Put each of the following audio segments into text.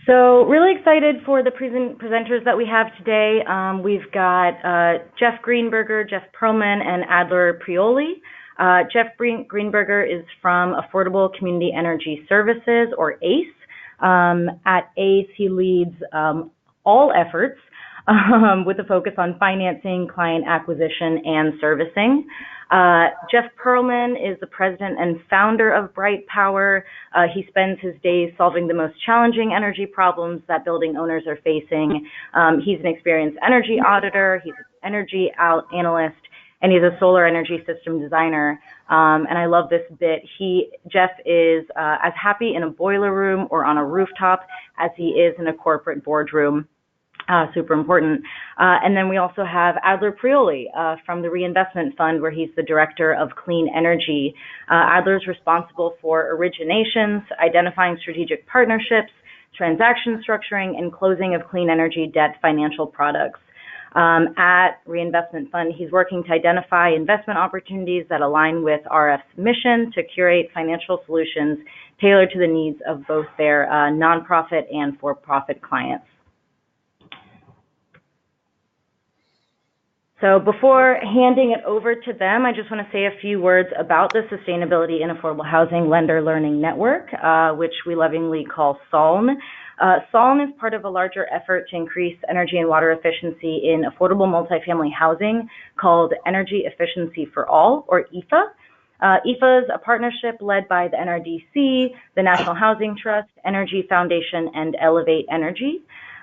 So really excited for the presenters that we have today. We've got Jeff Greenberger, Jeff Perlman, and Adler Prioly. Jeff Greenberger is from Affordable Community Energy Services, or ACE. At ACE, he leads all efforts with a focus on financing, client acquisition, and servicing. Jeff Perlman is the president and founder of Bright Power. He spends his days solving the most challenging energy problems that building owners are facing. He's an experienced energy auditor, he's an energy analyst, and he's a solar energy system designer. And I love this bit. Jeff is as happy in a boiler room or on a rooftop as he is in a corporate boardroom. Super important. And then we also have Adler Prioly from the Reinvestment Fund, where he's the director of clean energy. Adler is responsible for originations, identifying strategic partnerships, transaction structuring, and closing of clean energy debt financial products. At Reinvestment Fund, he's working to identify investment opportunities that align with RF's mission to curate financial solutions tailored to the needs of both their nonprofit and for-profit clients. So before handing it over to them, I just want to say a few words about the Sustainability in Affordable Housing Lender Learning Network, which we lovingly call SALN. SALN is part of a larger effort to increase energy and water efficiency in affordable multifamily housing called Energy Efficiency for All, or EFA. EFA is a partnership led by the NRDC, the National Housing Trust, Energy Foundation, and Elevate Energy.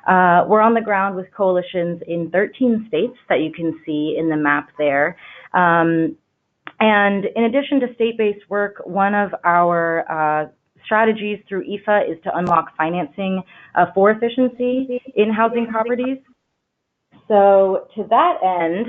We're on the ground with coalitions in 13 states that you can see in the map there. And in addition to state-based work, one of our strategies through EFA is to unlock financing for efficiency in housing properties. So to that end,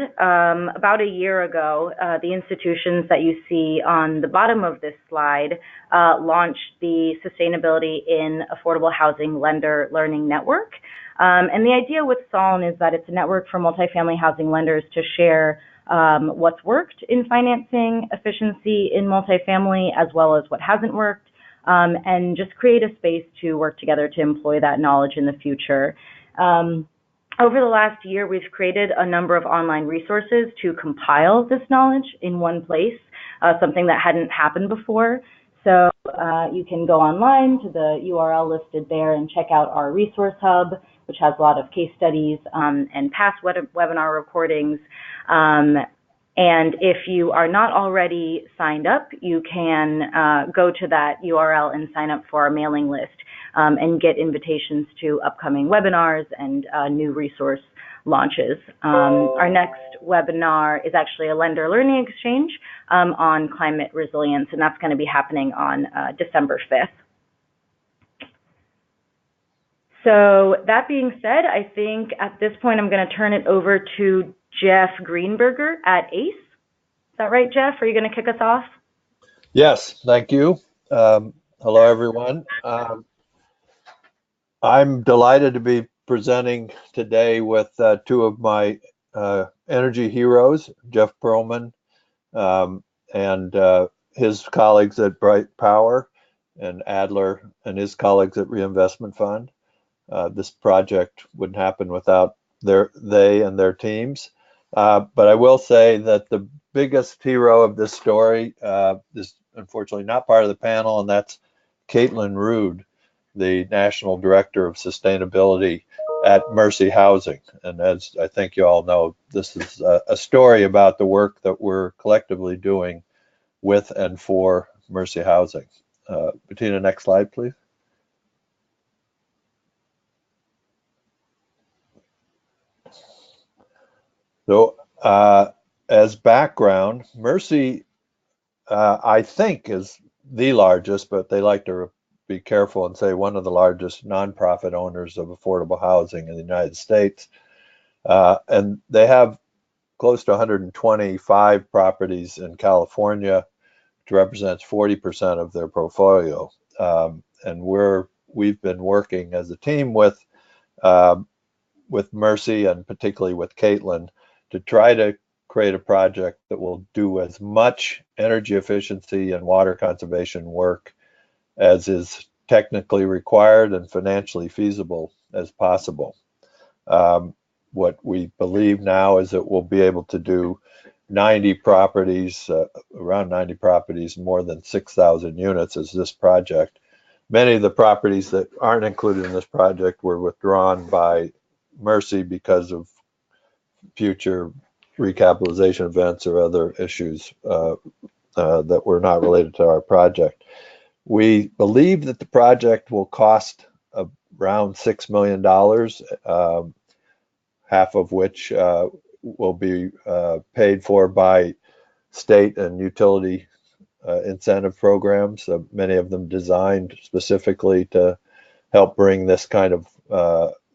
about a year ago, the institutions that you see on the bottom of this slide launched the Sustainability in Affordable Housing Lender Learning Network. And the idea with SALN is that it's a network for multifamily housing lenders to share what's worked in financing efficiency in multifamily, as well as what hasn't worked, and just create a space to work together to employ that knowledge in the future. Over the last year, we've created a number of online resources to compile this knowledge in one place, something that hadn't happened before. So you can go online to the URL listed there and check out our resource hub, which has a lot of case studies and past webinar recordings. And if you are not already signed up, you can go to that URL and sign up for our mailing list and get invitations to upcoming webinars and new resource launches. Our next webinar is actually a lender learning exchange on climate resilience, and that's going to be happening on December 5th. So that being said, I think at this point I'm going to turn it over to Jeff Greenberger at ACE. Is that right, Jeff? Are you going to kick us off? Yes, thank you. Hello, everyone. I'm delighted to be presenting today with two of my energy heroes, Jeff Perlman and his colleagues at Bright Power, and Adler and his colleagues at Reinvestment Fund. This project wouldn't happen without they and their teams. But I will say that the biggest hero of this story is unfortunately not part of the panel, and that's Caitlin Rude, the National Director of Sustainability at Mercy Housing. And as I think you all know, this is a story about the work that we're collectively doing with and for Mercy Housing. Bettina, next slide, please. So as background, Mercy, I think, is the largest, but they like to be careful and say one of the largest nonprofit owners of affordable housing in the United States. And they have close to 125 properties in California, which represents 40% of their portfolio. And we've been working as a team with Mercy, and particularly with Caitlin, to try to create a project that will do as much energy efficiency and water conservation work as is technically required and financially feasible as possible. What we believe now is that we'll be able to do 90 properties, around 90 properties, more than 6,000 units as this project. Many of the properties that aren't included in this project were withdrawn by Mercy because of future recapitalization events or other issues that were not related to our project. We believe that the project will cost around $6 million, half of which will be paid for by state and utility incentive programs, many of them designed specifically to help bring this kind of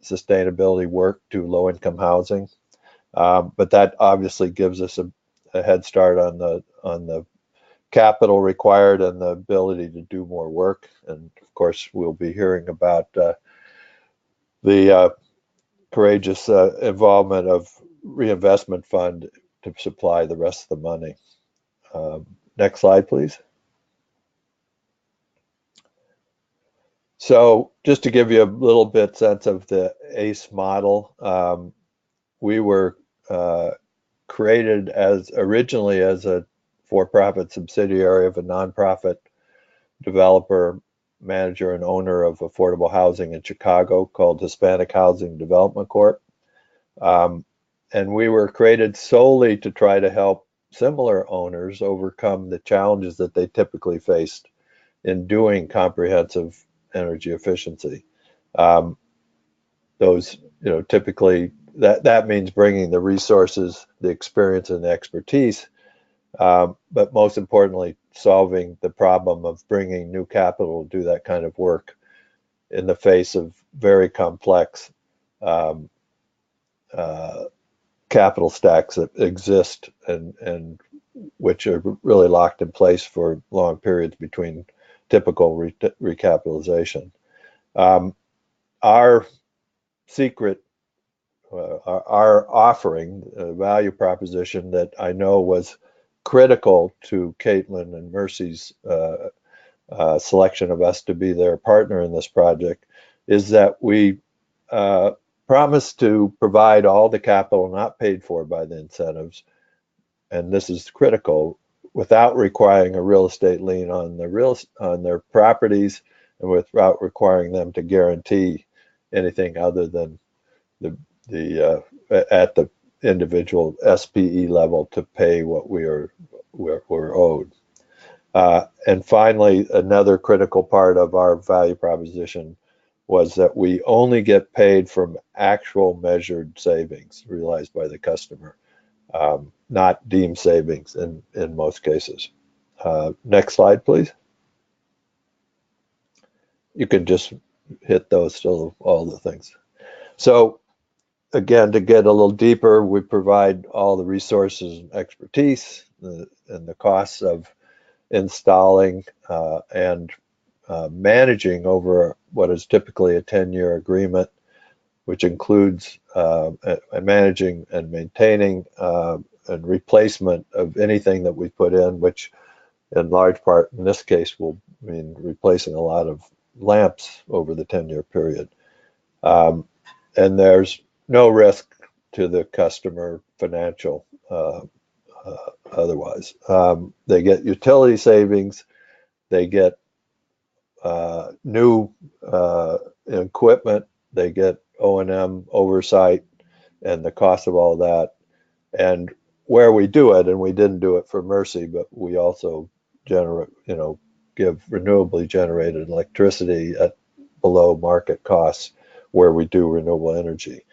sustainability work to low-income housing. But that obviously gives us a head start on the capital required and the ability to do more work. And of course, we'll be hearing about the courageous involvement of Reinvestment Fund to supply the rest of the money. Next slide, please. So just to give you a little bit sense of the ACE model, we were created originally as a for-profit subsidiary of a nonprofit developer, manager, and owner of affordable housing in Chicago called Hispanic Housing Development Corp. And we were created solely to try to help similar owners overcome the challenges that they typically faced in doing comprehensive energy efficiency. Those, typically that means bringing the resources, the experience, and the expertise, but most importantly, solving the problem of bringing new capital to do that kind of work in the face of very complex capital stacks that exist and which are really locked in place for long periods between typical recapitalization. Our secret, our offering, value proposition that I know was critical to Caitlin and Mercy's selection of us to be their partner in this project, is that we promise to provide all the capital not paid for by the incentives, and this is critical, without requiring a real estate lien on their properties and without requiring them to guarantee anything other than at the individual SPE level to pay what we're owed. And finally, another critical part of our value proposition was that we only get paid from actual measured savings realized by the customer, not deemed savings in most cases. Next slide, please. You can just hit those, still all the things. So again, to get a little deeper, we provide all the resources and expertise and the costs of installing and managing over what is typically a 10-year agreement, which includes managing and maintaining and replacement of anything that we put in, which in large part, in this case, will mean replacing a lot of lamps over the 10-year period. And there's no risk to the customer financial otherwise. They get utility savings, they get new equipment, they get O&M oversight and the cost of all that. And where we do it, and we didn't do it for Mercy, but we also generate, give renewably generated electricity at below market costs where we do renewable energy.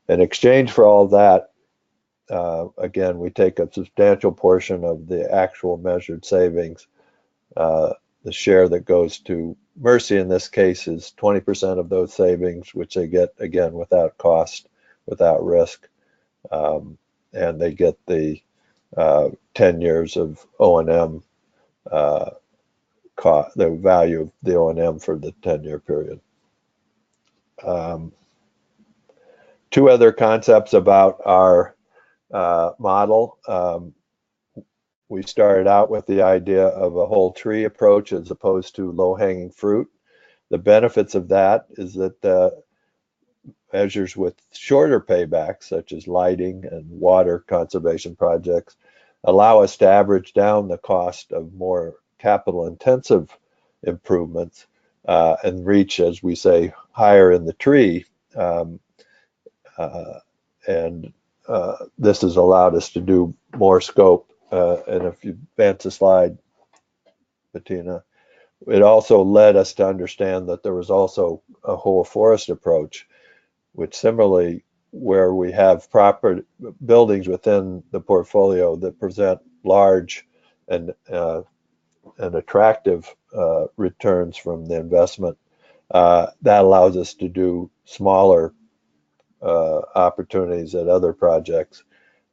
In exchange for all that, again, we take a substantial portion of the actual measured savings. The share that goes to Mercy in this case is 20% of those savings, which they get, again, without cost, without risk. And they get the 10 years of O&M, the value of the O&M for the 10-year period. Two other concepts about our model. We started out with the idea of a whole tree approach as opposed to low-hanging fruit. The benefits of that is that measures with shorter paybacks, such as lighting and water conservation projects, allow us to average down the cost of more capital-intensive improvements and reach, as we say, higher in the tree. And this has allowed us to do more scope. And if you advance the slide, Bettina, it also led us to understand that there was also a whole forest approach, which similarly, where we have proper buildings within the portfolio that present large and attractive returns from the investment, that allows us to do smaller opportunities at other projects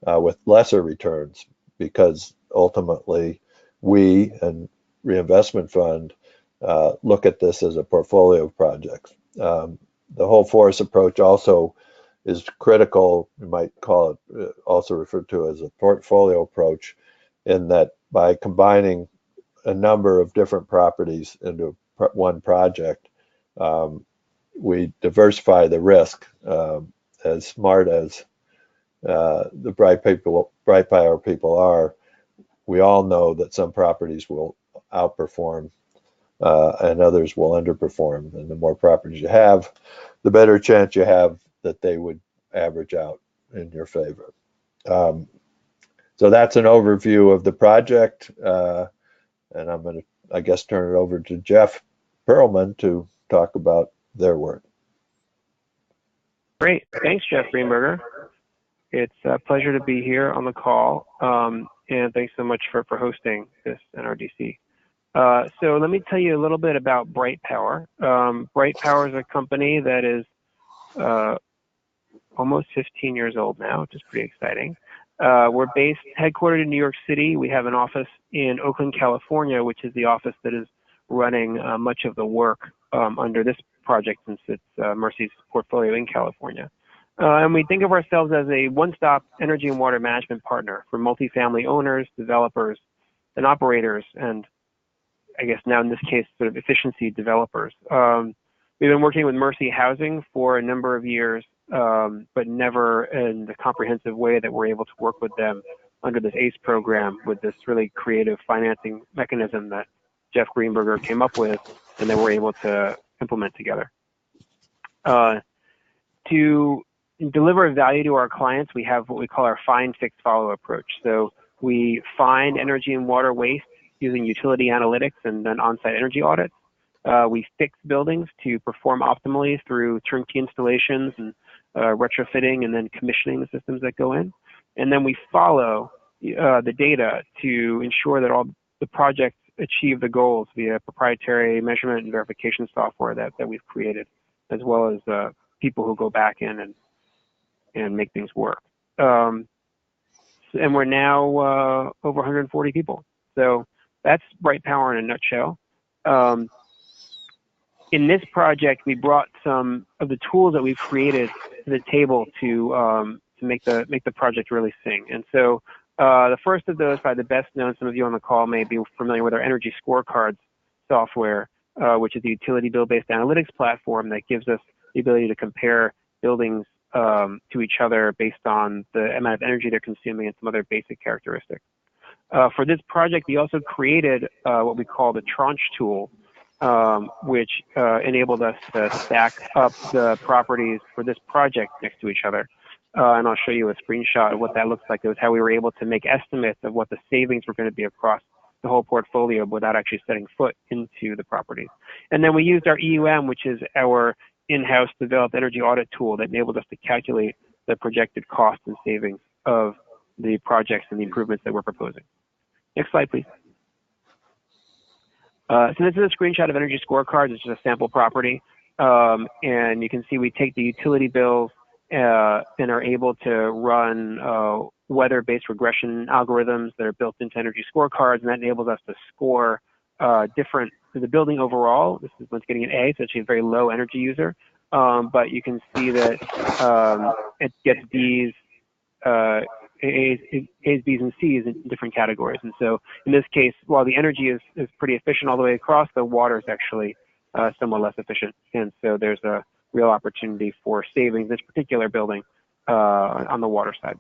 with lesser returns, because ultimately we and Reinvestment Fund look at this as a portfolio of projects. The whole forest approach also is critical. You might call it also referred to as a portfolio approach, in that by combining a number of different properties into one project, we diversify the risk. As smart as the bright power people are, we all know that some properties will outperform and others will underperform. And the more properties you have, the better chance you have that they would average out in your favor. So that's an overview of the project. And I'm going to, I guess, turn it over to Jeff Perlman to talk about their work. Great. Thanks, Jeff Greenberger. It's a pleasure to be here on the call. And thanks so much for hosting this NRDC. So let me tell you a little bit about Bright Power. Bright Power is a company that is almost 15 years old now, which is pretty exciting. We're headquartered in New York City. We have an office in Oakland, California, which is the office that is running much of the work under this project, since it's Mercy's portfolio in California. And we think of ourselves as a one-stop energy and water management partner for multifamily owners, developers, and operators, and I guess now in this case, sort of efficiency developers. We've been working with Mercy Housing for a number of years, but never in the comprehensive way that we're able to work with them under this ACE program, with this really creative financing mechanism that Jeff Greenberger came up with and that we're able to implement together. To deliver value to our clients, we have what we call our find, fix, follow approach. So we find energy and water waste using utility analytics and then on-site energy audits. We fix buildings to perform optimally through turnkey installations and retrofitting and then commissioning the systems that go in. And then we follow the data to ensure that all the projects achieve the goals via proprietary measurement and verification software that we've created, as well as people who go back in and make things work. And we're now over 140 people. So that's Bright Power in a nutshell. In this project, we brought some of the tools that we've created to the table to make the project really sing. And so the first of those, probably the best known, some of you on the call may be familiar with our energy scorecards software, which is a utility bill-based analytics platform that gives us the ability to compare buildings to each other based on the amount of energy they're consuming and some other basic characteristics. For this project, we also created what we call the tranche tool, which enabled us to stack up the properties for this project next to each other. And I'll show you a screenshot of what that looks like. It was how we were able to make estimates of what the savings were going to be across the whole portfolio without actually setting foot into the properties. And then we used our EUM, which is our in-house developed energy audit tool that enabled us to calculate the projected cost and savings of the projects and the improvements that we're proposing. Next slide, please. So this is a screenshot of energy scorecards. It's just a sample property. And you can see we take the utility bills and are able to run weather-based regression algorithms that are built into energy scorecards, and that enables us to score the building overall. This is one's getting an A, so it's actually a very low energy user. But you can see that it gets B's, A's, B's, and C's in different categories. And so in this case, while the energy is pretty efficient all the way across, the water is actually somewhat less efficient. And so there's a real opportunity for savings this particular building on the water side.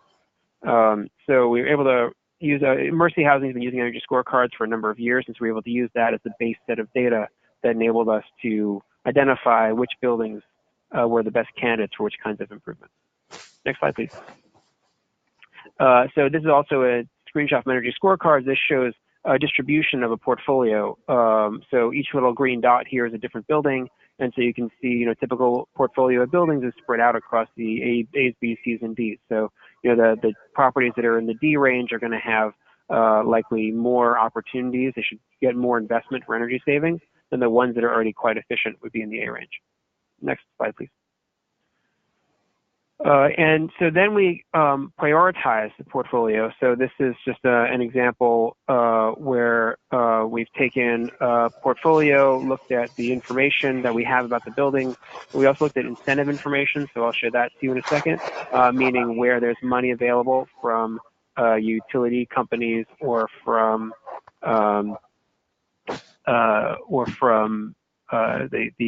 So we were able to use Mercy Housing has been using energy scorecards for a number of years, and so we were able to use that as the base set of data that enabled us to identify which buildings were the best candidates for which kinds of improvements. Next slide, please. So this is also a screenshot from energy scorecards. This shows a distribution of a portfolio. So each little green dot here is a different building, and so you can see, typical portfolio of buildings is spread out across the A's, B's, C's, and D's. So, the properties that are in the D range are going to have likely more opportunities. They should get more investment for energy savings than the ones that are already quite efficient would be in the A range. Next slide, please. And so then we prioritize the portfolio. So this is just an example where we've taken a portfolio, looked at the information that we have about the building. We also looked at incentive information, so I'll show that to you in a second, meaning where there's money available from utility companies or from the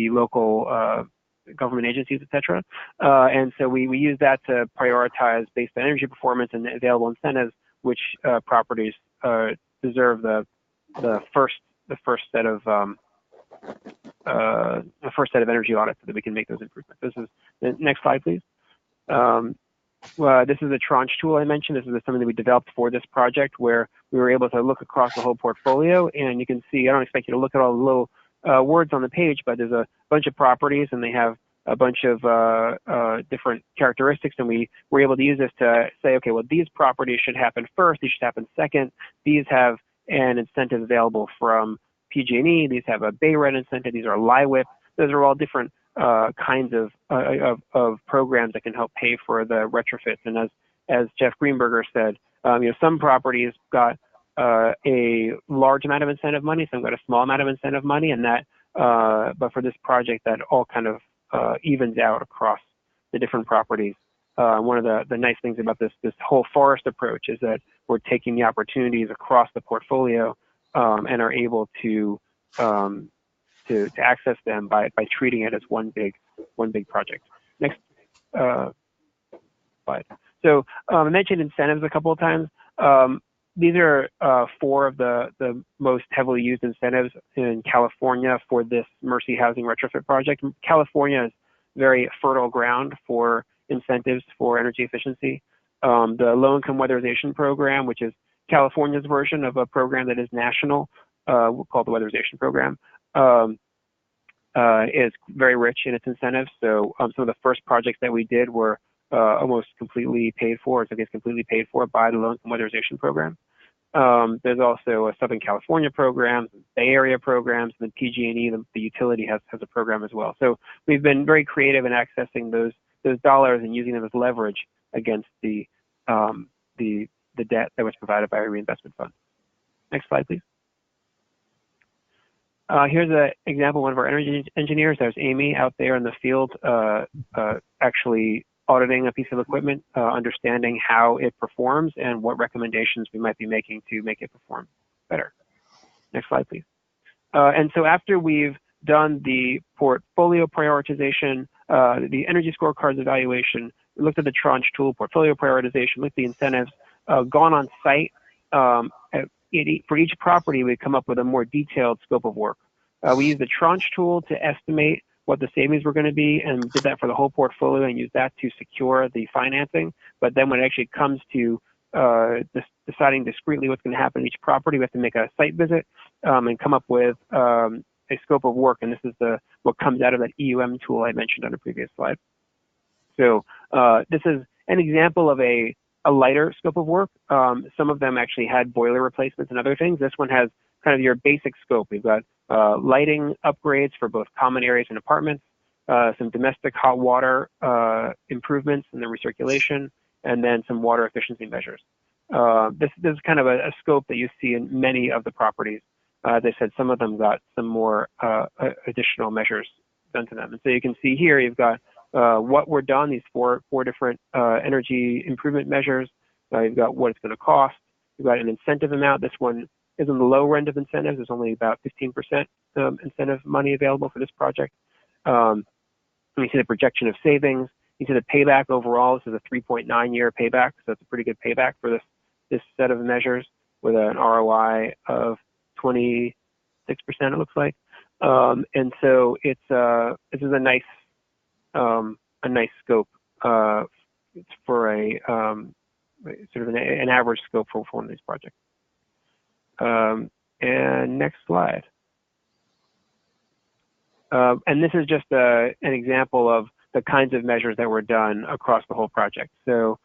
local government agencies, etc. And so we use that to prioritize based on energy performance and available incentives, which properties deserve the first set of energy audits so that we can make those improvements. This is the next slide, please. This is a tranche tool I mentioned. This is something that we developed for this project where we were able to look across the whole portfolio, and you can see, I don't expect you to look at all the little words on the page, but there's a bunch of properties and they have a bunch of different characteristics, and we were able to use this to say, okay, well, these properties should happen first, these should happen second, these have an incentive available from PG&E, these have a Bay Rent incentive, these are LIWIP. Those are all different kinds of programs that can help pay for the retrofits. And as Jeff Greenberger said, some properties got a large amount of incentive money, some got a small amount of incentive money, and that, but for this project, that all kind of evens out across the different properties. One of the nice things about this whole forest approach is that we're taking the opportunities across the portfolio and are able to access them by treating it as one big project. Next slide. So I mentioned incentives a couple of times. These are 4 of the most heavily used incentives in California for this Mercy Housing retrofit project. California is very fertile ground for incentives for energy efficiency. The low-income weatherization program, which is California's version of a program that is national, called the weatherization program, is very rich in its incentives. So some of the first projects that we did were almost completely paid for, so it's completely paid for by the low-income weatherization program. There's also a Southern California program, Bay Area programs, and then PG&E, the utility, has a program as well. So we've been very creative in accessing those dollars and using them as leverage against the debt that was provided by a reinvestment fund. Next slide, please. Here's an example of one of our energy engineers. There's Amy out there in the field actually auditing a piece of equipment, understanding how it performs and what recommendations we might be making to make it perform better. Next slide, please. And so after we've done the portfolio prioritization, the energy scorecards evaluation, we looked at the tranche tool, portfolio prioritization, looked at the incentives, gone on site. For each property, we come up with a more detailed scope of work. We used the tranche tool to estimate what the savings were going to be, and did that for the whole portfolio and used that to secure the financing. But then when it actually comes to deciding discretely what's going to happen to each property, we have to make a site visit and come up with a scope of work. And this is what comes out of that EUM tool I mentioned on the previous slide. So this is an example of a lighter scope of work. Some of them actually had boiler replacements and other things. This one has kind of your basic scope. We've got lighting upgrades for both common areas and apartments, some domestic hot water improvements and the recirculation, and then some water efficiency measures. This is kind of a scope that you see in many of the properties. As I said, some of them got some more additional measures done to them. And so you can see here, you've got what were done, these four different energy improvement measures. You've got what it's going to cost. You've got an incentive amount. This one is on the low end of incentives. There's only about 15% incentive money available for this project. You see the projection of savings. You see the payback overall. This is a 3.9-year payback, so it's a pretty good payback for this set of measures with an ROI of 26%, it looks like. And so this is a nice scope for a sort of an average scope for one of these projects. And next slide. And this is just an example of the kinds of measures that were done across the whole project. So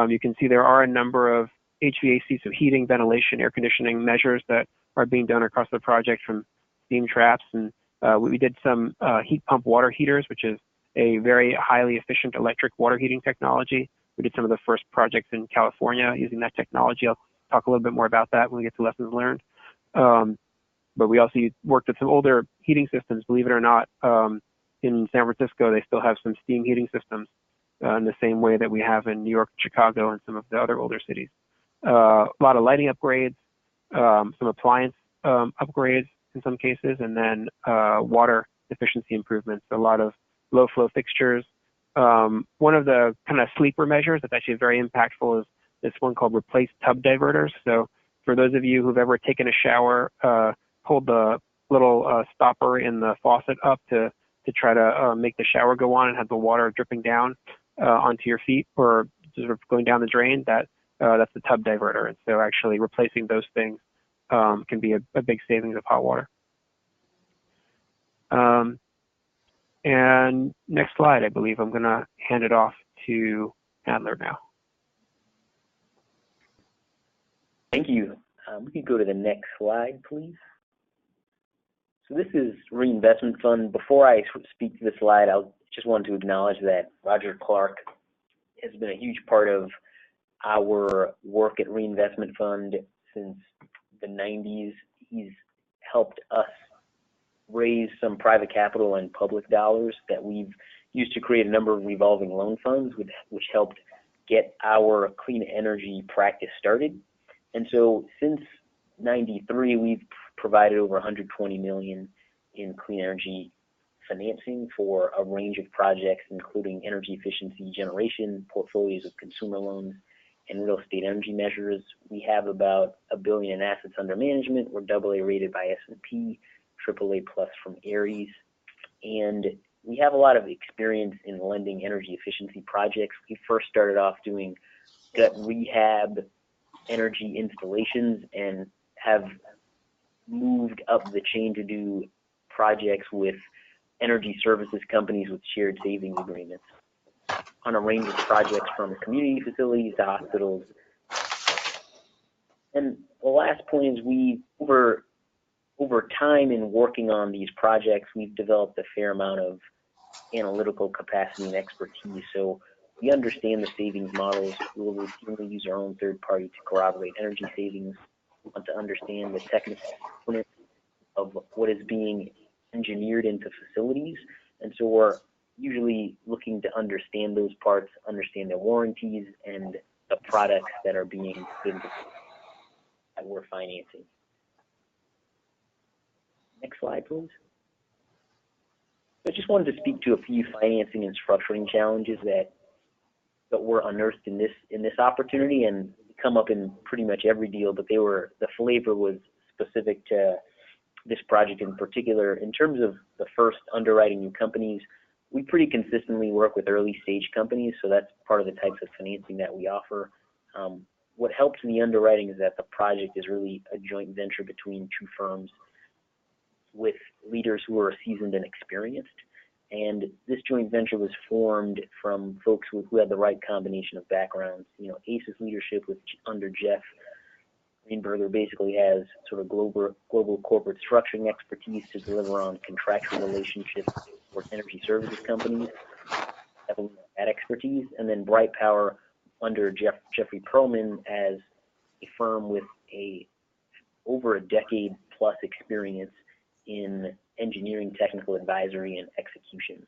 you can see there are a number of HVAC, so heating, ventilation, air conditioning measures that are being done across the project, from steam traps. And we did some heat pump water heaters, which is a very highly efficient electric water heating technology. We did some of the first projects in California using that technology. I'll talk a little bit more about that when we get to lessons learned. But we also worked with some older heating systems. Believe it or not, in San Francisco, they still have some steam heating systems in the same way that we have in New York, Chicago, and some of the other older cities. A lot of lighting upgrades, some appliance upgrades in some cases, and then water efficiency improvements, a lot of low flow fixtures. One of the kind of sleeper measures that's actually very impactful is this one called replace tub diverters. So for those of you who've ever taken a shower, hold the little stopper in the faucet up to try to make the shower go on and have the water dripping down onto your feet or sort of going down the drain, that's the tub diverter. And so actually replacing those things can be a big savings of hot water. And next slide, I believe I'm going to hand it off to Adler now. Thank you. We could go to the next slide, please. So this is Reinvestment Fund. Before I speak to the slide, I just want to acknowledge that Roger Clark has been a huge part of our work at Reinvestment Fund since the 90s. He's helped us raise some private capital and public dollars that we've used to create a number of revolving loan funds, which helped get our clean energy practice started. And so since 93, we've provided over $120 million in clean energy financing for a range of projects, including energy efficiency generation, portfolios of consumer loans, and real estate energy measures. We have about $1 billion in assets under management. We're AA rated by S&P, AAA plus from Ares, and we have a lot of experience in lending energy efficiency projects. We first started off doing gut rehab energy installations and have moved up the chain to do projects with energy services companies with shared savings agreements on a range of projects, from community facilities to hospitals. And the last point is over time in working on these projects, we've developed a fair amount of analytical capacity and expertise. So we understand the savings models. We will routinely use our own third party to corroborate energy savings. We want to understand the technical component of what is being engineered into facilities. And so we're usually looking to understand those parts, understand their warranties, and the products that are being put into that we're financing. Next slide, please. I just wanted to speak to a few financing and structuring challenges that were unearthed in this opportunity and come up in pretty much every deal, but the flavor was specific to this project in particular. In terms of the first, underwriting new companies, we pretty consistently work with early stage companies, so that's part of the types of financing that we offer. What helps in the underwriting is that the project is really a joint venture between two firms with leaders who are seasoned and experienced. And this joint venture was formed from folks who had the right combination of backgrounds. You know, ACE's leadership under Jeff Greenberger basically has sort of global corporate structuring expertise to deliver on contractual relationships with energy services companies, having that expertise. And then Bright Power under Jeffrey Perlman as a firm with over a decade plus experience in engineering, technical advisory, and execution.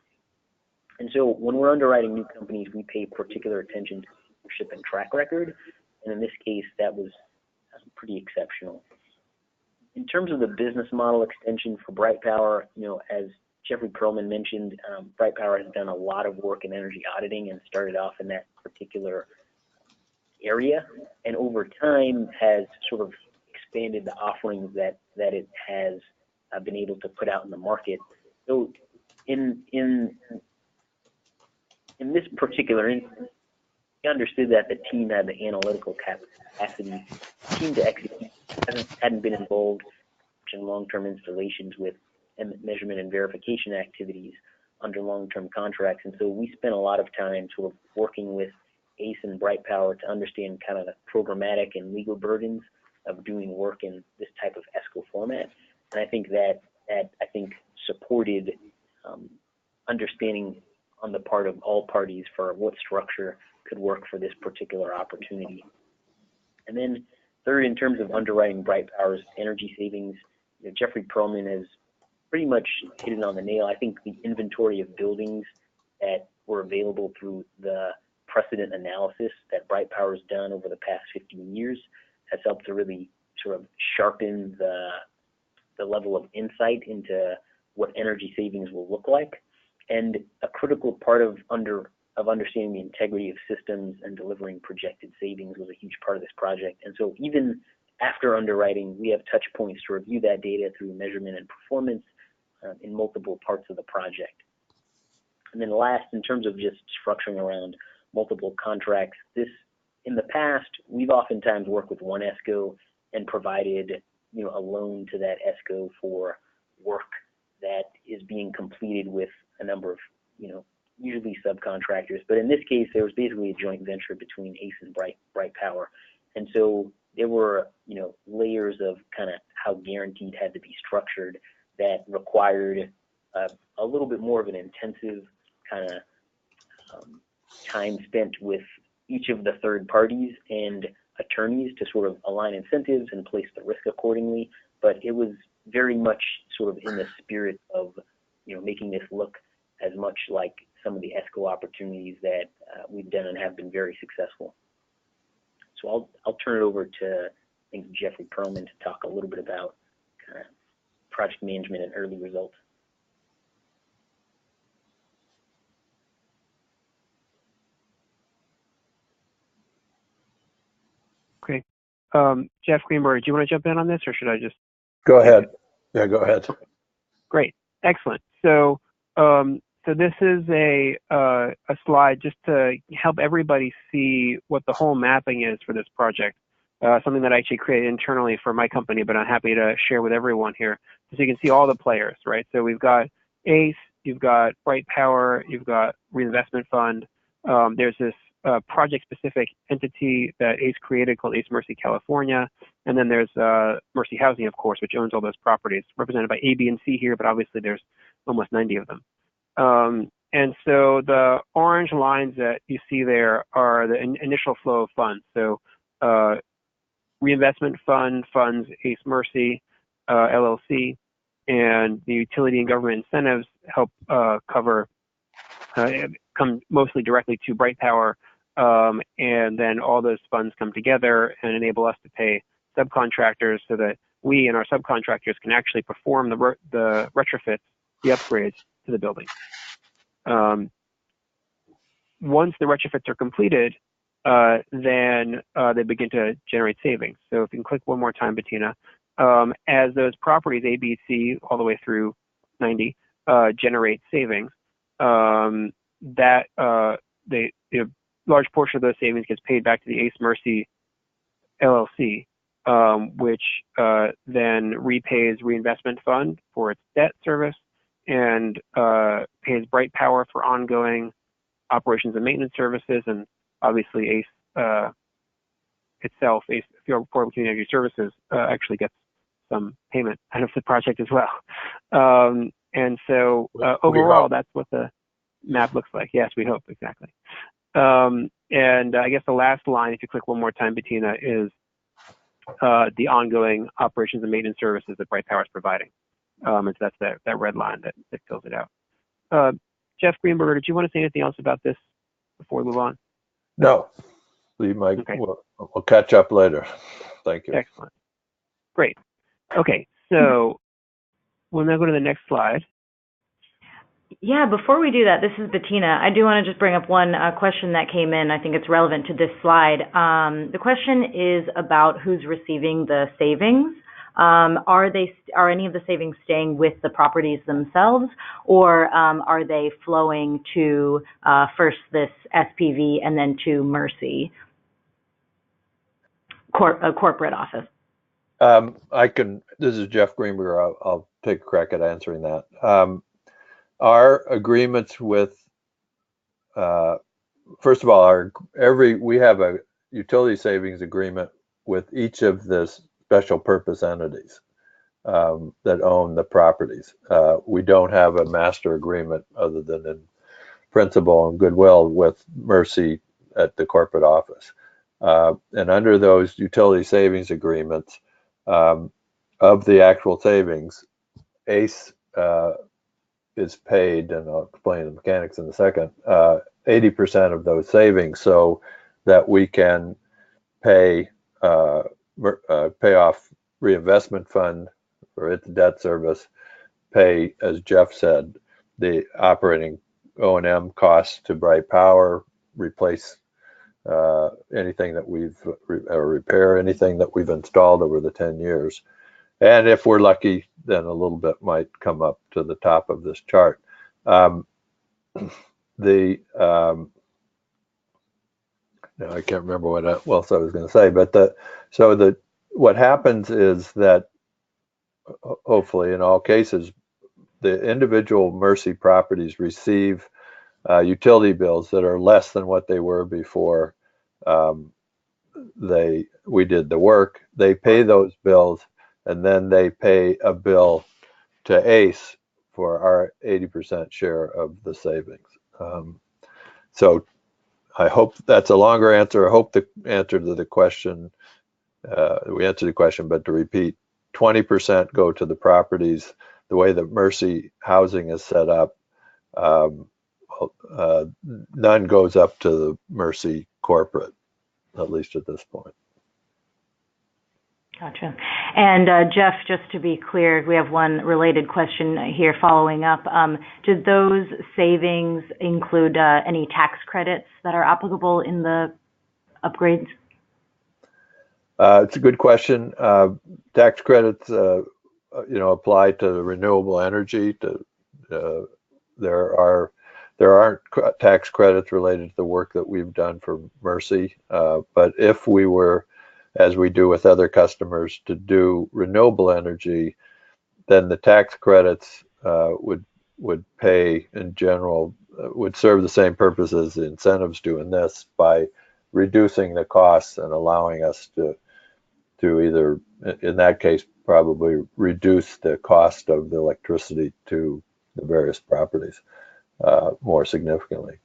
And so when we're underwriting new companies, we pay particular attention to leadership and track record. And in this case, that was pretty exceptional. In terms of the business model extension for Bright Power, as Jeffrey Perlman mentioned, Bright Power has done a lot of work in energy auditing and started off in that particular area, and over time has sort of expanded the offerings that it has been able to put out in the market. So in this particular instance, we understood that the team had the analytical capacity, team to execute, hadn't been involved in long-term installations with measurement and verification activities under long-term contracts. And so we spent a lot of time sort of working with ACE and Bright Power to understand kind of the programmatic and legal burdens of doing work in this type of ESCO format. And I think that supported understanding on the part of all parties for what structure could work for this particular opportunity. And then third, in terms of underwriting Bright Power's energy savings, Jeffrey Perlman has pretty much hit it on the nail. I think the inventory of buildings that were available through the precedent analysis that Bright Power has done over the past 15 years has helped to really sort of sharpen the level of insight into what energy savings will look like. And a critical part of understanding the integrity of systems and delivering projected savings was a huge part of this project. And so even after underwriting, we have touch points to review that data through measurement and performance in multiple parts of the project. And then last, in terms of just structuring around multiple contracts, in the past, we've oftentimes worked with one ESCO and provided a loan to that ESCO for work that is being completed with a number of usually subcontractors. But in this case, there was basically a joint venture between ACE and Bright Power. And so there were layers of kind of how guaranteed had to be structured that required a little bit more of an intensive kind of time spent with each of the third parties and attorneys to sort of align incentives and place the risk accordingly. But it was very much sort of in the spirit of making this look as much like some of the ESCO opportunities that we've done and have been very successful. So I'll turn it over to, I think, Jeffrey Perlman to talk a little bit about kind of project management and early results. Okay. Jeff Greenberger, do you want to jump in on this, or should I just? Go ahead. Yeah, go ahead. Great. Excellent. So this is a slide just to help everybody see what the whole mapping is for this project. Something that I actually created internally for my company, but I'm happy to share with everyone here. So you can see all the players, right? So we've got ACE, you've got Bright Power, you've got Reinvestment Fund. There's this project-specific entity that ACE created called ACE Mercy California. And then there's Mercy Housing, of course, which owns all those properties, represented by A, B, and C here, but obviously there's almost 90 of them. And so the orange lines that you see there are the initial flow of funds. So Reinvestment Fund funds ACE Mercy LLC, and the utility and government incentives help come mostly directly to Bright Power, and then all those funds come together and enable us to pay subcontractors so that we and our subcontractors can actually perform the retrofits, the upgrades to the building. Once the retrofits are completed, then they begin to generate savings. So if you can click one more time, Bettina, as those properties A, B, C, all the way through 90 generate savings, large portion of those savings gets paid back to the ACE Mercy LLC, which then repays Reinvestment Fund for its debt service and pays Bright Power for ongoing operations and maintenance services, and obviously ACE itself, ACE Affordable Community Energy Services, actually gets some payment out of the project as well. And so overall, that's what the map looks like. Yes, we hope, exactly. And I guess the last line, if you click one more time, Bettina, is the ongoing operations and maintenance services that Bright Power is providing. And so that's that red line that fills it out. Jeff Greenberger, did you want to say anything else about this before we move on? No. Okay. We'll catch up later. Thank you. Excellent. Great. Okay, so we'll now go to the next slide. Yeah, before we do that, this is Bettina. I do want to just bring up one question that came in. I think it's relevant to this slide. The question is about who's receiving the savings. Are any of the savings staying with the properties themselves, or are they flowing to first this SPV and then to Mercy, corporate office? This is Jeff Greenberger. I'll take a crack at answering that. Our agreements with, first of all, we have a utility savings agreement with each of the special purpose entities that own the properties. We don't have a master agreement other than in principle and goodwill with Mercy at the corporate office. And under those utility savings agreements, of the actual savings, ACE is paid, and I'll explain the mechanics in a second, 80% of those savings, so that we can pay off Reinvestment Fund for its debt service, pay, as Jeff said, the operating O&M costs to Bright Power, replace anything that or repair anything that we've installed over the 10 years. And if we're lucky, then a little bit might come up to the top of this chart. I can't remember what else I was going to say, but what happens is that hopefully in all cases, the individual Mercy properties receive utility bills that are less than what they were before we did the work. They pay those bills, and then they pay a bill to ACE for our 80% share of the savings. So I hope that's a longer answer. I hope the answer to the question, we answered the question, but to repeat, 20% go to the properties. The way that Mercy Housing is set up, none goes up to the Mercy corporate, at least at this point. Gotcha. And Jeff, just to be clear, we have one related question here following up. Did those savings include any tax credits that are applicable in the upgrades? It's a good question. Tax credits, apply to renewable energy. There aren't tax credits related to the work that we've done for Mercy, but if we were, as we do with other customers, to do renewable energy, then the tax credits would pay in general, would serve the same purpose as the incentives do in this, by reducing the costs and allowing us to either, in that case, probably reduce the cost of the electricity to the various properties more significantly.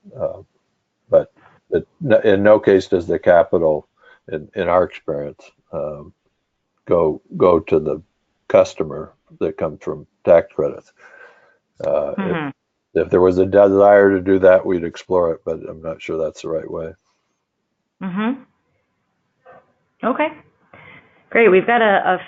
But in no case does the capital, in our experience, go to the customer that comes from tax credits. If there was a desire to do that, we'd explore it, but I'm not sure that's the right way. Okay. Great. We've got a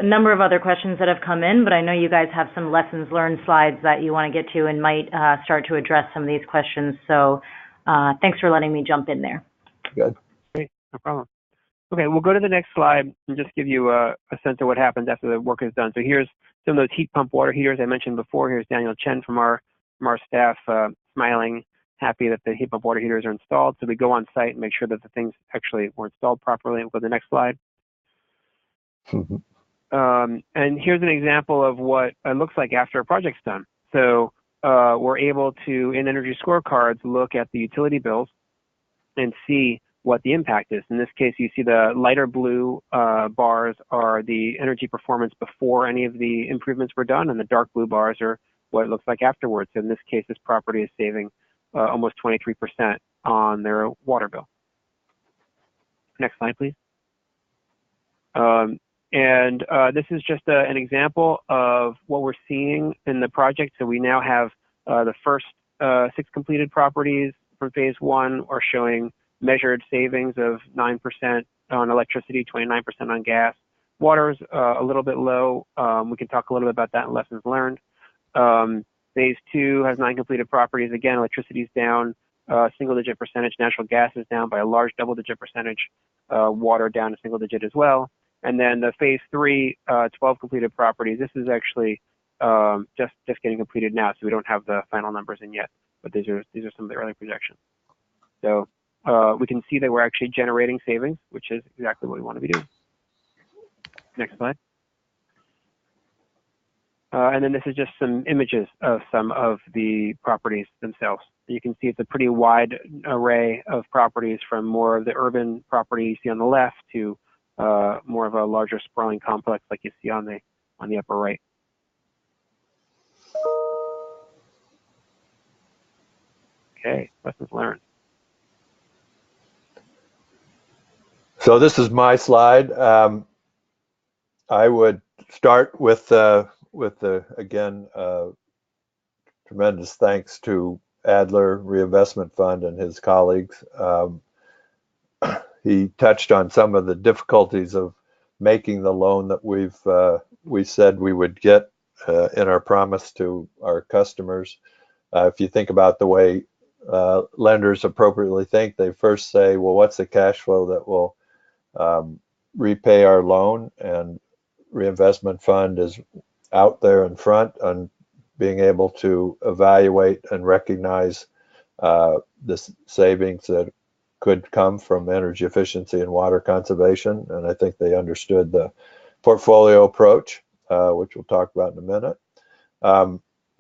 number of other questions that have come in, but I know you guys have some lessons learned slides that you want to get to and might start to address some of these questions. So thanks for letting me jump in there. Good. Great. No problem. Okay, we'll go to the next slide and just give you a sense of what happens after the work is done. So here's some of those heat pump water heaters I mentioned before. Here's Daniel Chen from our staff smiling, happy that the heat pump water heaters are installed. So we go on site and make sure that the things actually were installed properly. We'll go to the next slide. And here's an example of what it looks like after a project's done. So we're able to, in energy scorecards, look at the utility bills and see what the impact is. In this case, you see the lighter blue bars are the energy performance before any of the improvements were done, and the dark blue bars are what it looks like afterwards. So in this case, this property is saving almost 23% on their water bill. Next slide, please. This is just an example of what we're seeing in the project. So we now have the first 6 completed properties from phase 1 are showing measured savings of 9% on electricity, 29% on gas. Water's a little bit low. We can talk a little bit about that in lessons learned. Phase 2 has 9 completed properties. Again, electricity's down single-digit percentage. Natural gas is down by a large double-digit percentage. Water down a single-digit as well. And then the phase 3, 12 completed properties. This is actually just getting completed now, so we don't have the final numbers in yet. But these are some of the early projections. So we can see that we're actually generating savings, which is exactly what we want to be doing. Next slide. And then this is just some images of some of the properties themselves. You can see it's a pretty wide array of properties, from more of the urban property you see on the left to more of a larger sprawling complex like you see on the upper right. Okay, lessons learned. So this is my slide. I would start with again, tremendous thanks to Adler Reinvestment Fund and his colleagues. He touched on some of the difficulties of making the loan that we said we would get in our promise to our customers. If you think about the way lenders appropriately think, they first say, well, what's the cash flow that will repay our loan? And Reinvestment Fund is out there in front on being able to evaluate and recognize the savings that could come from energy efficiency and water conservation. And I think they understood the portfolio approach, which we'll talk about in a minute.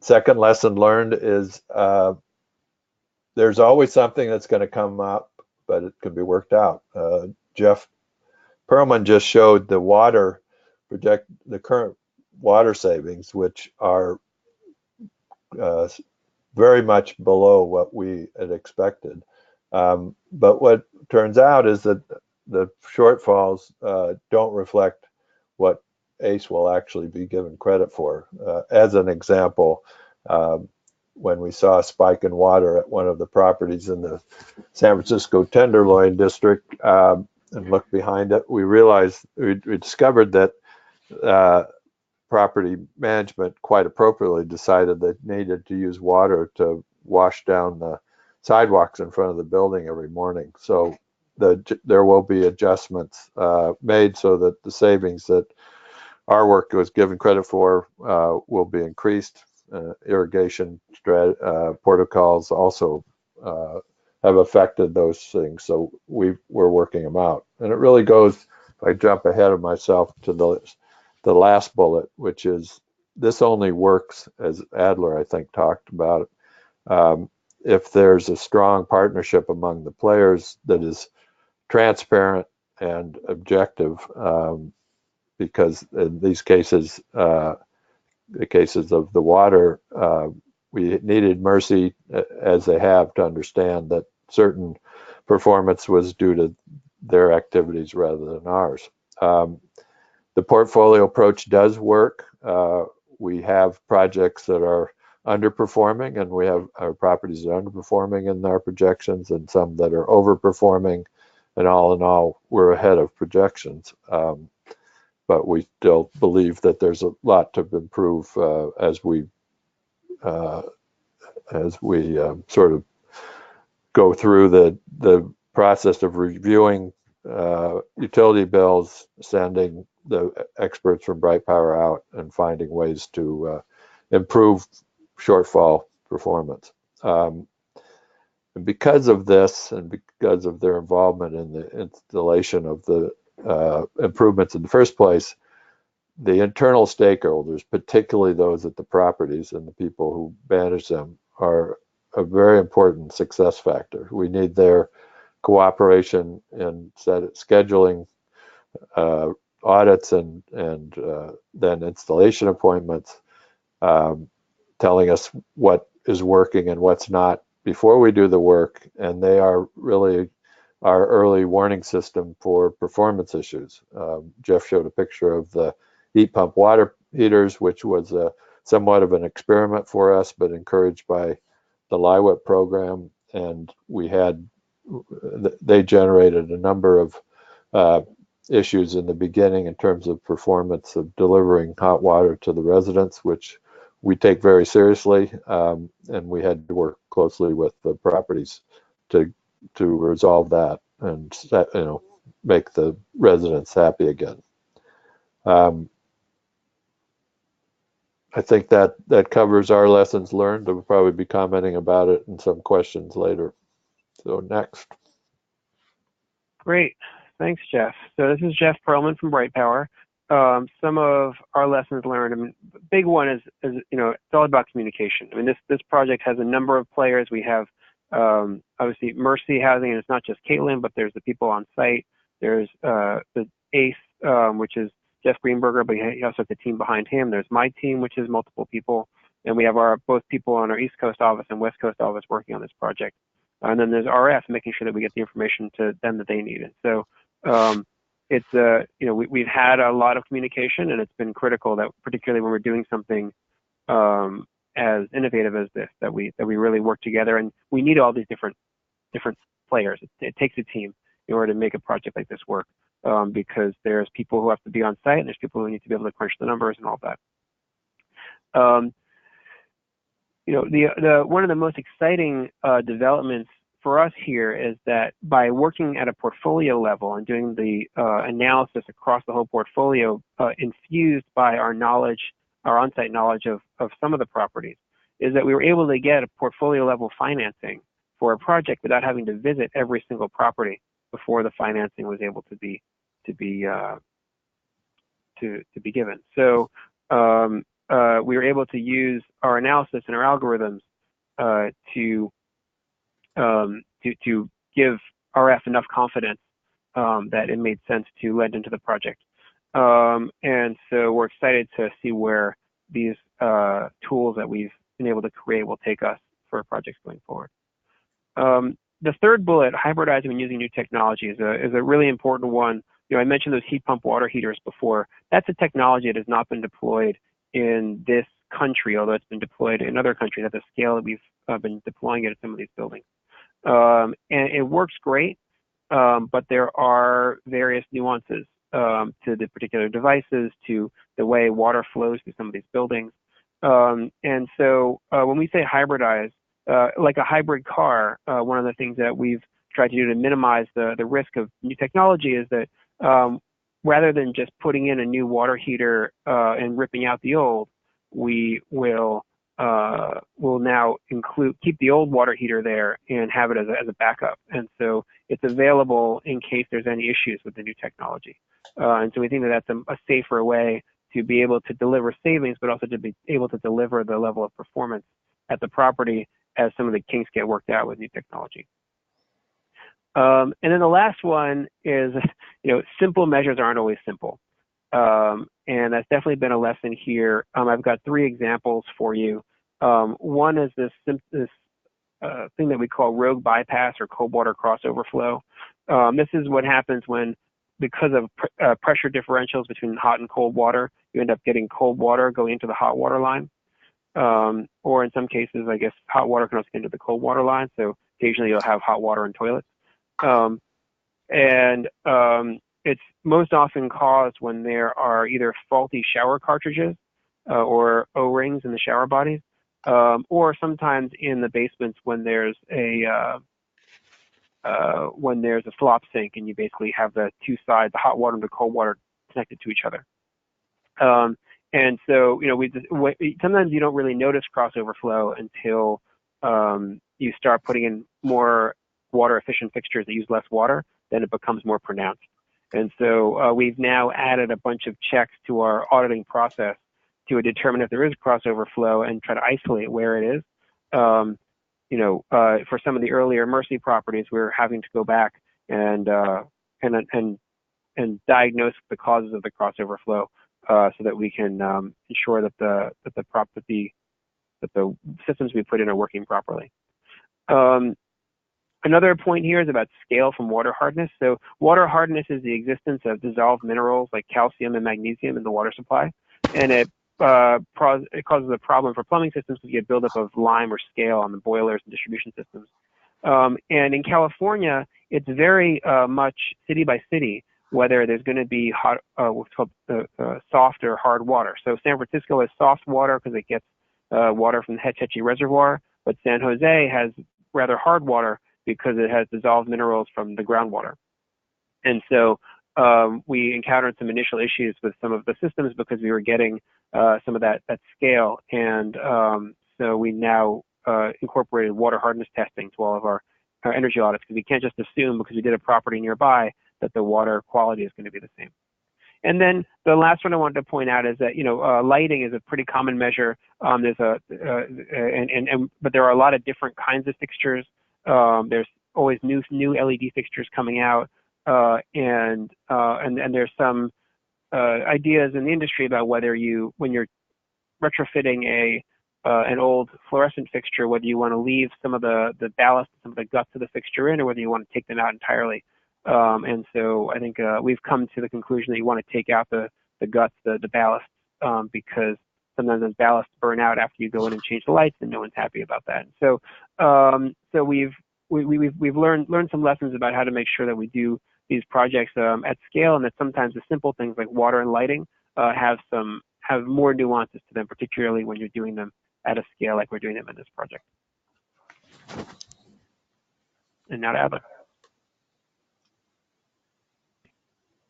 Second lesson learned is there's always something that's going to come up, but it can be worked out. Jeff Perlman just showed the current water savings, which are very much below what we had expected. But what turns out is that the shortfalls don't reflect what ACE will actually be given credit for. As an example, when we saw a spike in water at one of the properties in the San Francisco Tenderloin district and looked behind it, we discovered that property management quite appropriately decided they needed to use water to wash down the sidewalks in front of the building every morning. So there will be adjustments made so that the savings that our work was given credit for will be increased. Irrigation protocols also have affected those things, so we're working them out. And it really goes, if I jump ahead of myself, to the last bullet, which is this only works, as Adler, I think, talked about it, if there's a strong partnership among the players that is transparent and objective, because in these cases, the cases of the water, we needed mercy, as they have, to understand that certain performance was due to their activities rather than ours. The portfolio approach does work. We have projects that are underperforming, and we have our properties that are underperforming in our projections, and some that are overperforming. And all in all, we're ahead of projections. But we still believe that there's a lot to improve as we sort of go through the process of reviewing utility bills, sending the experts from Bright Power out, and finding ways to improve shortfall performance. And because of this, and because of their involvement in the installation of the improvements in the first place, the internal stakeholders, particularly those at the properties and the people who manage them, are a very important success factor. We need their cooperation in scheduling audits and then installation appointments, telling us what is working and what's not before we do the work. And they are really our early warning system for performance issues. Jeff showed a picture of the heat pump water heaters, which was somewhat of an experiment for us, but encouraged by the LIWIP program. And they generated a number of issues in the beginning in terms of performance of delivering hot water to the residents, which we take very seriously, and we had to work closely with the properties to resolve that and make the residents happy again. I think that covers our lessons learned. We'll probably be commenting about it in some questions later. So next. Great. Thanks, Jeff. So this is Jeff Perlman from Bright Power. Some of our lessons learned. I mean, the big one is it's all about communication. I mean, this project has a number of players. We have obviously Mercy Housing, and it's not just Caitlin, but there's the people on site. There's the ACE, which is Jeff Greenberger, but he also has the team behind him. There's my team, which is multiple people, and we have both people on our East Coast office and West Coast office working on this project. And then there's RF, making sure that we get the information to them that they need. And so it's we've had a lot of communication, and it's been critical that particularly when we're doing something as innovative as this, that we really work together. And we need all these different players. It takes a team in order to make a project like this work, because there's people who have to be on site, and there's people who need to be able to crunch the numbers and all that. One of the most exciting developments for us here is that by working at a portfolio level and doing the analysis across the whole portfolio, infused by our knowledge, our on-site knowledge of some of the properties, is that we were able to get a portfolio level financing for a project without having to visit every single property before the financing was able to be given. So we were able to use our analysis and our algorithms to give RF enough confidence that it made sense to lend into the project. And so we're excited to see where these tools that we've been able to create will take us for projects going forward. The third bullet, hybridizing and using new technology, is a really important one. I mentioned those heat pump water heaters before. That's a technology that has not been deployed in this country, although it's been deployed in other countries at the scale that we've been deploying it at some of these buildings. And it works great, but there are various nuances to the particular devices, to the way water flows through some of these buildings. And so when we say hybridize, like a hybrid car, one of the things that we've tried to do to minimize the risk of new technology is that rather than just putting in a new water heater and ripping out the old, we will now keep the old water heater there and have it as a backup. And so it's available in case there's any issues with the new technology. And so we think that that's a safer way to be able to deliver savings, but also to be able to deliver the level of performance at the property as some of the kinks get worked out with new technology. And then the last one is, simple measures aren't always simple. And that's definitely been a lesson here. I've got 3 examples for you. One is this thing that we call rogue bypass or cold water crossover flow. This is what happens when, because of pressure differentials between hot and cold water, you end up getting cold water going into the hot water line. Or in some cases, I guess, hot water can also get into the cold water line. So occasionally you'll have hot water in toilets. It's most often caused when there are either faulty shower cartridges or O-rings in the shower bodies, or sometimes in the basements when there's a flop sink and you basically have the two sides, the hot water and the cold water, connected to each other. And so, sometimes you don't really notice crossover flow until you start putting in more water efficient fixtures that use less water. Then it becomes more pronounced. And so we've now added a bunch of checks to our auditing process to determine if there is crossover flow and try to isolate where it is. For some of the earlier Mercy properties, we're having to go back and diagnose the causes of the crossover flow so that we can ensure that the systems we put in are working properly. Another point here is about scale from water hardness. So water hardness is the existence of dissolved minerals like calcium and magnesium in the water supply. And it causes a problem for plumbing systems to get buildup of lime or scale on the boilers and distribution systems. And in California, it's very much city by city whether there's going to be hot, what's called soft or hard water. So San Francisco has soft water because it gets water from the Hetch Hetchy Reservoir, but San Jose has rather hard water because it has dissolved minerals from the groundwater. And so we encountered some initial issues with some of the systems because we were getting some of that scale. And so we now incorporated water hardness testing to all of our energy audits, because we can't just assume because we did a property nearby that the water quality is going to be the same. And then the last one I wanted to point out is that, lighting is a pretty common measure. But there are a lot of different kinds of fixtures. There's always new LED fixtures coming out, and there's some ideas in the industry about whether when you're retrofitting an old fluorescent fixture, whether you want to leave some of the ballast, some of the guts of the fixture in, or whether you want to take them out entirely. And so I think we've come to the conclusion that you want to take out the guts, the ballast, because sometimes those ballasts burn out after you go in and change the lights, and no one's happy about that. So we've learned some lessons about how to make sure that we do these projects at scale, and that sometimes the simple things like water and lighting have more nuances to them, particularly when you're doing them at a scale like we're doing them in this project. And now to Adler.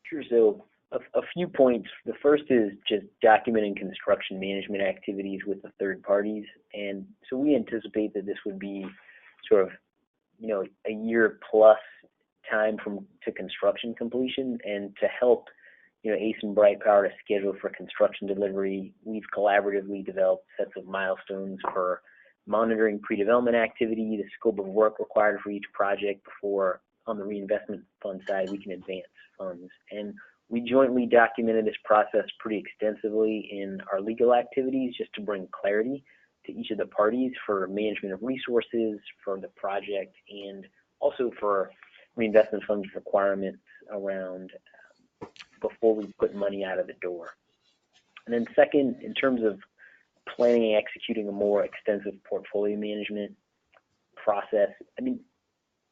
Sure. So a few points. The first is just documenting construction management activities with the third parties. And so we anticipate that this would be sort of, a year plus time to construction completion. And to help, ACE and Bright Power to schedule for construction delivery, we've collaboratively developed sets of milestones for monitoring pre-development activity, the scope of work required for each project before, on the Reinvestment Fund side, we can advance funds. And we jointly documented this process pretty extensively in our legal activities, just to bring clarity to each of the parties for management of resources for the project, and also for Reinvestment Fund's requirements around before we put money out of the door. And then second, in terms of planning and executing a more extensive portfolio management process,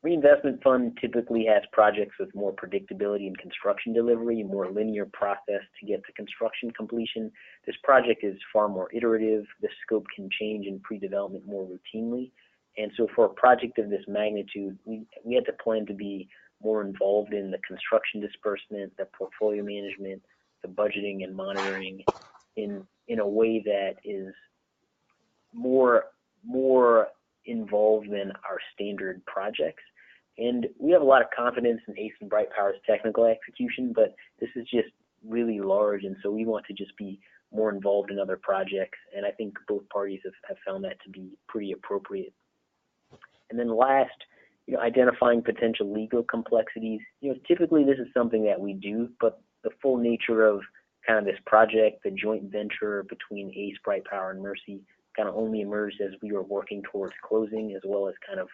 Reinvestment Fund typically has projects with more predictability in construction delivery, more linear process to get to construction completion. This project is far more iterative. The scope can change in pre-development more routinely. And so for a project of this magnitude, we had to plan to be more involved in the construction disbursement, the portfolio management, the budgeting and monitoring in a way that is more involved than our standard projects. And we have a lot of confidence in ACE and Bright Power's technical execution, but this is just really large, and so we want to just be more involved in other projects, and I think both parties have found that to be pretty appropriate. And then last, identifying potential legal complexities. Typically this is something that we do, but the full nature of kind of this project, the joint venture between ACE, Bright Power, and Mercy, kind of only emerged as we were working towards closing, as well as kind of,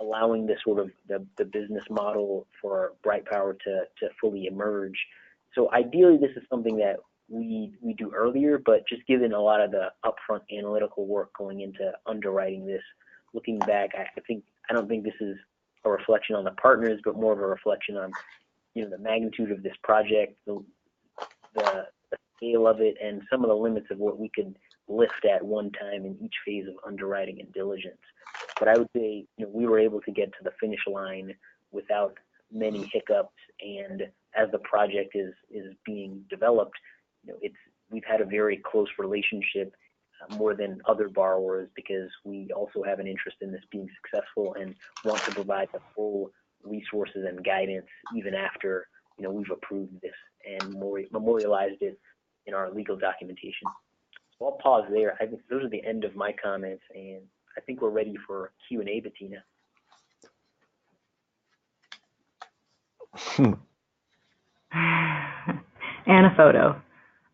allowing this sort of the business model for Bright Power to fully emerge. So ideally, this is something that we do earlier, but just given a lot of the upfront analytical work going into underwriting this, looking back, I don't think this is a reflection on the partners, but more of a reflection on, the magnitude of this project, the scale of it, and some of the limits of what we could lift at one time in each phase of underwriting and diligence. But I would say, we were able to get to the finish line without many hiccups, and as the project is being developed, we've had a very close relationship, more than other borrowers, because we also have an interest in this being successful and want to provide the full resources and guidance even after we've approved this and memorialized it in our legal documentation. So I'll pause there. I think those are the end of my comments, and I think we're ready for Q&A, Bettina. And a photo.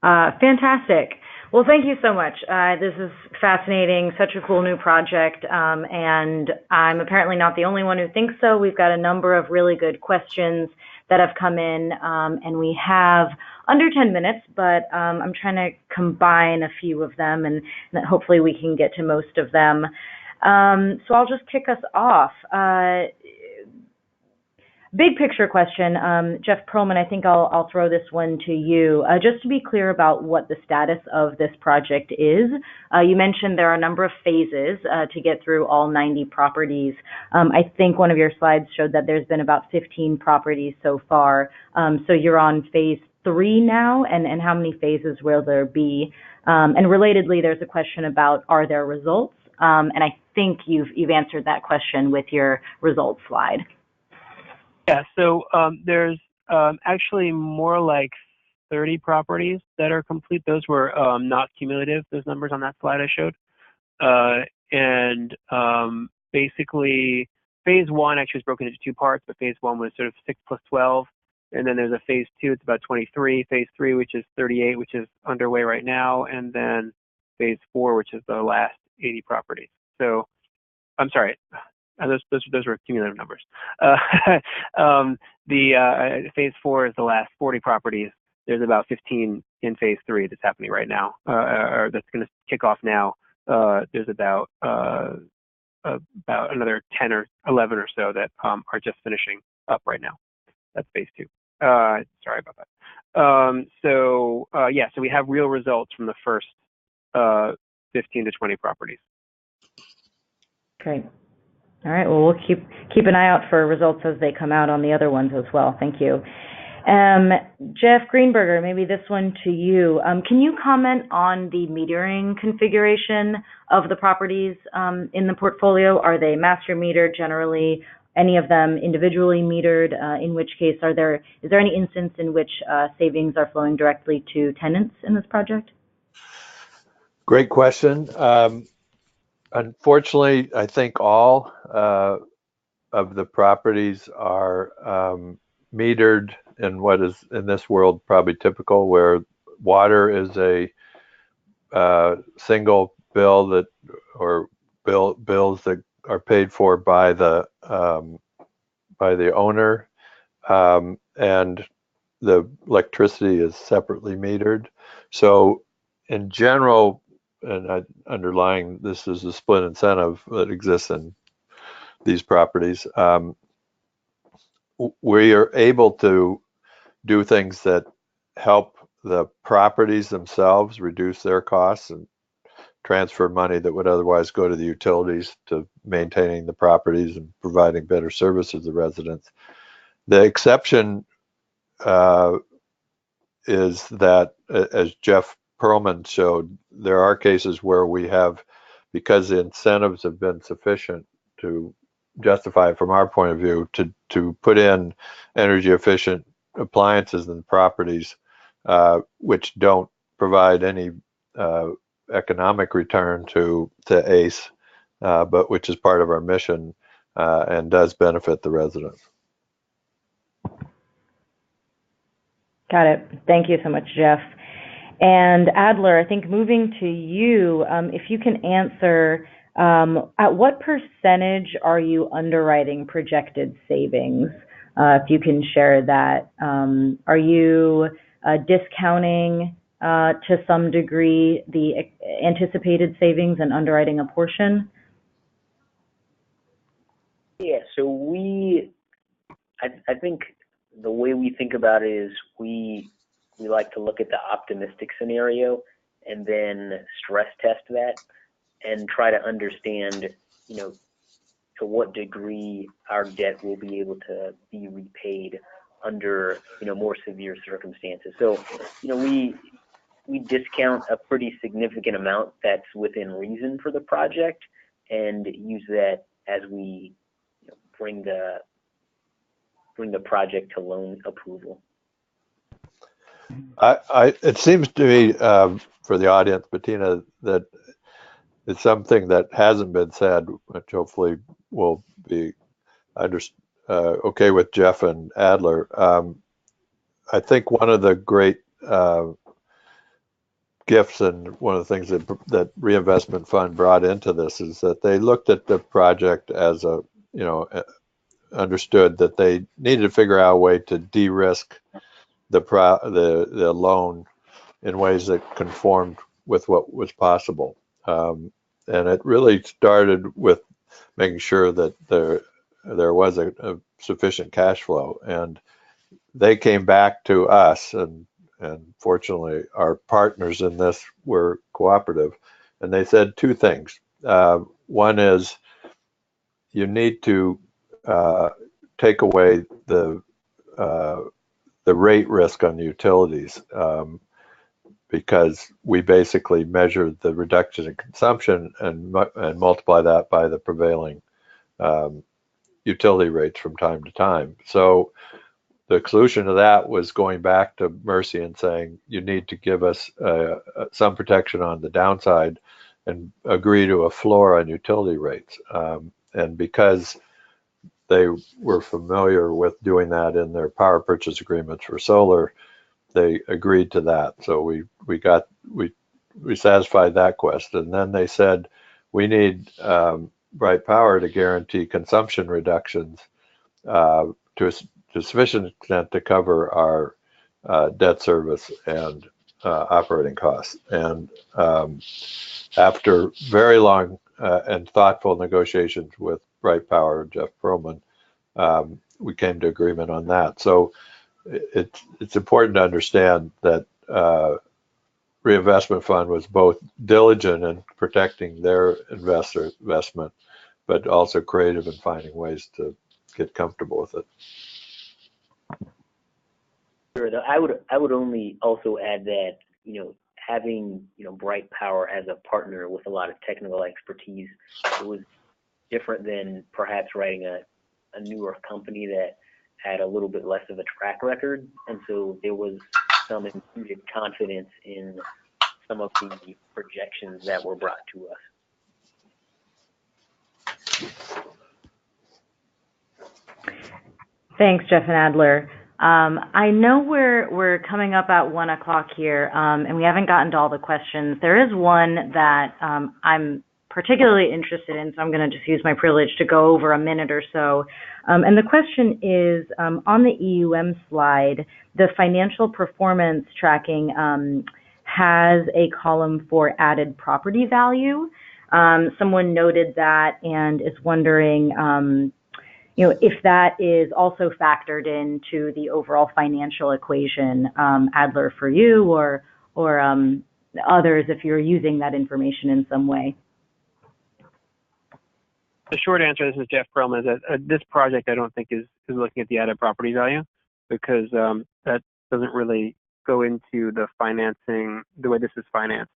Fantastic. Well, thank you so much. This is fascinating, such a cool new project, and I'm apparently not the only one who thinks so. We've got a number of really good questions that have come in, and we have under 10 minutes, but I'm trying to combine a few of them, and hopefully we can get to most of them. So I'll just kick us off. Big picture question, Jeff Perlman, I think I'll throw this one to you. Just to be clear about what the status of this project is, you mentioned there are a number of phases to get through all 90 properties. I think one of your slides showed that there's been about 15 properties so far. So you're on phase 3 now, and how many phases will there be? And relatedly, there's a question about, are there results? And I think you've answered that question with your results slide. Yeah, so there's actually more like 30 properties that are complete. Those were not cumulative, those numbers on that slide I showed. And basically, phase 1 actually was broken into 2 parts, but phase 1 was sort of 6 plus 12. And then there's a phase 2, it's about 23. Phase 3, which is 38, which is underway right now. And then phase 4, which is the last 80 properties. So, I'm sorry. Those were cumulative numbers. Phase 4 is the last 40 properties. There's about 15 in phase 3 that's happening right now, or that's going to kick off now. There's about another 10 or 11 or so that are just finishing up right now. That's phase 2. Sorry about that. So we have real results from the first 15 to 20 properties. Great. All right. Well, we'll keep an eye out for results as they come out on the other ones as well. Thank you. Jeff Greenberger, maybe this one to you. Can you comment on the metering configuration of the properties in the portfolio? Are they master metered generally? Any of them individually metered? In which case, is there any instance in which savings are flowing directly to tenants in this project? Great question. Unfortunately, I think all of the properties are metered in what is in this world probably typical, where water is a single bill or bills that are paid for by the owner, and the electricity is separately metered. So in general, and underlying this is a split incentive that exists in these properties, we are able to do things that help the properties themselves reduce their costs and transfer money that would otherwise go to the utilities to maintaining the properties and providing better service to the residents. The exception is that, as Jeff Perlman showed, there are cases where we have, because the incentives have been sufficient to justify from our point of view to put in energy efficient appliances in the properties, which don't provide any economic return to ACE, but which is part of our mission and does benefit the residents. Got it. Thank you so much, Jeff. And Adler, I think moving to you, if you can answer, at what percentage are you underwriting projected savings? If you can share that. Are you discounting to some degree the anticipated savings and underwriting a portion? Yeah, so I think the way we think about it is we like to look at the optimistic scenario and then stress test that and try to understand, to what degree our debt will be able to be repaid under, more severe circumstances. So, we discount a pretty significant amount that's within reason for the project and use that as we bring the project to loan approval. It seems to me, for the audience, Bettina, that it's something that hasn't been said, which hopefully will be okay with Jeff and Adler. I think one of the great gifts and one of the things that Reinvestment Fund brought into this is that they looked at the project as understood that they needed to figure out a way to de-risk the loan in ways that conformed with what was possible. And it really started with making sure that there was a sufficient cash flow, and they came back to us, and fortunately our partners in this were cooperative, and they said two things. One is you need to take away the rate risk on the utilities, because we basically measured the reduction in consumption and multiply that by the prevailing utility rates from time to time. So the solution to that was going back to Mercy and saying, you need to give us some protection on the downside and agree to a floor on utility rates. And because they were familiar with doing that in their power purchase agreements for solar, they agreed to that. So we satisfied that quest. And then they said, we need Bright Power to guarantee consumption reductions to a sufficient extent to cover our debt service and operating costs. And after very long and thoughtful negotiations with Bright Power and Jeff Perlman, we came to agreement on that. So it's important to understand that Reinvestment Fund was both diligent in protecting their investment, but also creative in finding ways to get comfortable with it. Sure. I would only also add that, having, Bright Power as a partner with a lot of technical expertise, it was different than perhaps writing a newer company that had a little bit less of a track record. And so there was some imputed confidence in some of the projections that were brought to us. Thanks, Jeff and Adler. I know we're coming up at 1 o'clock here, and we haven't gotten to all the questions. There is one that I'm particularly interested in, so I'm going to just use my privilege to go over a minute or so. And the question is, on the EUM slide, the financial performance tracking has a column for added property value. Someone noted that and is wondering, if that is also factored into the overall financial equation, Adler, for you or others, if you're using that information in some way. The short answer, this is Jeff Perlman, is that this project I don't think is looking at the added property value, because that doesn't really go into the financing, the way this is financed.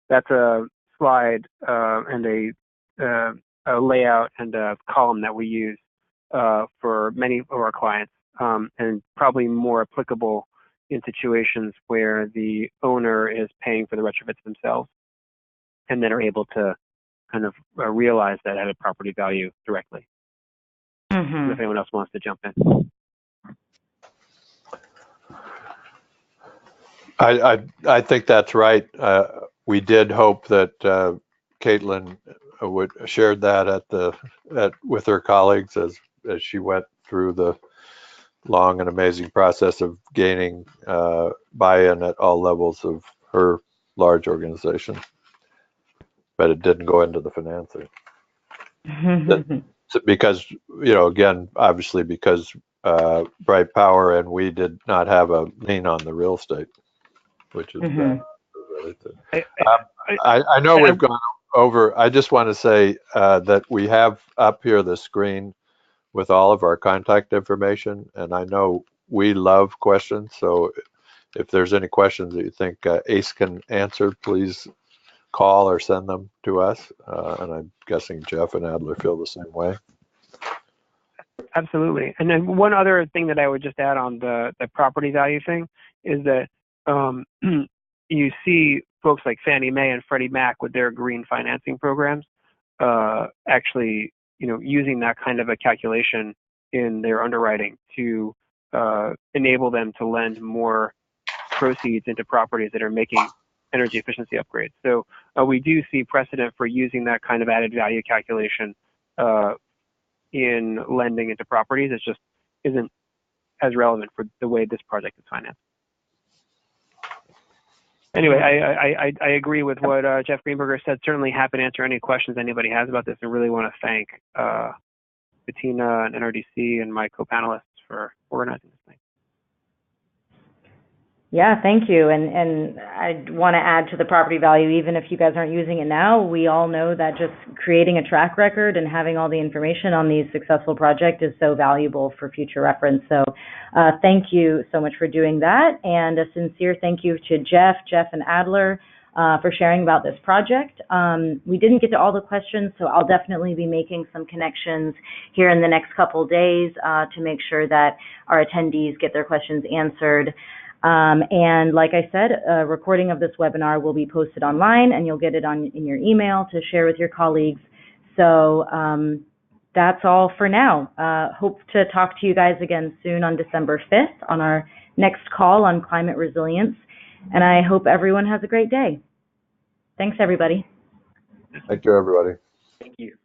That's a slide and a layout and a column that we use for many of our clients, and probably more applicable in situations where the owner is paying for the retrofits themselves and then are able to kind of realize that added property value directly. If anyone else wants to jump in. I think that's right. We did hope that Caitlin would shared that with her colleagues as she went through the long and amazing process of gaining buy-in at all levels of her large organization. But it didn't go into the financing. Because, again, obviously because Bright Power and we did not have a lien on the real estate, which is I know we've gone over. I just want to say that we have up here the screen with all of our contact information, and I know we love questions. So if there's any questions that you think ACE can answer, please call or send them to us. And I'm guessing Jeff and Adler feel the same way. Absolutely. And then one other thing that I would just add on the property value thing is that you see folks like Fannie Mae and Freddie Mac with their green financing programs actually, using that kind of a calculation in their underwriting to enable them to lend more proceeds into properties that are making energy efficiency upgrades. So we do see precedent for using that kind of added value calculation in lending into properties. It just isn't as relevant for the way this project is financed. Anyway, I agree with what Jeff Greenberger said. Certainly happy to answer any questions anybody has about this, and really want to thank Bettina and NRDC and my co-panelists for organizing this thing. Yeah, thank you. And I want to add to the property value, even if you guys aren't using it now, we all know that just creating a track record and having all the information on these successful projects is so valuable for future reference. So thank you so much for doing that. And a sincere thank you to Jeff and Adler for sharing about this project. We didn't get to all the questions, so I'll definitely be making some connections here in the next couple days to make sure that our attendees get their questions answered. And like I said, a recording of this webinar will be posted online, and you'll get it in your email to share with your colleagues. So that's all for now. Hope to talk to you guys again soon on December 5th on our next call on climate resilience. And I hope everyone has a great day. Thanks, everybody. Thank you, everybody. Thank you.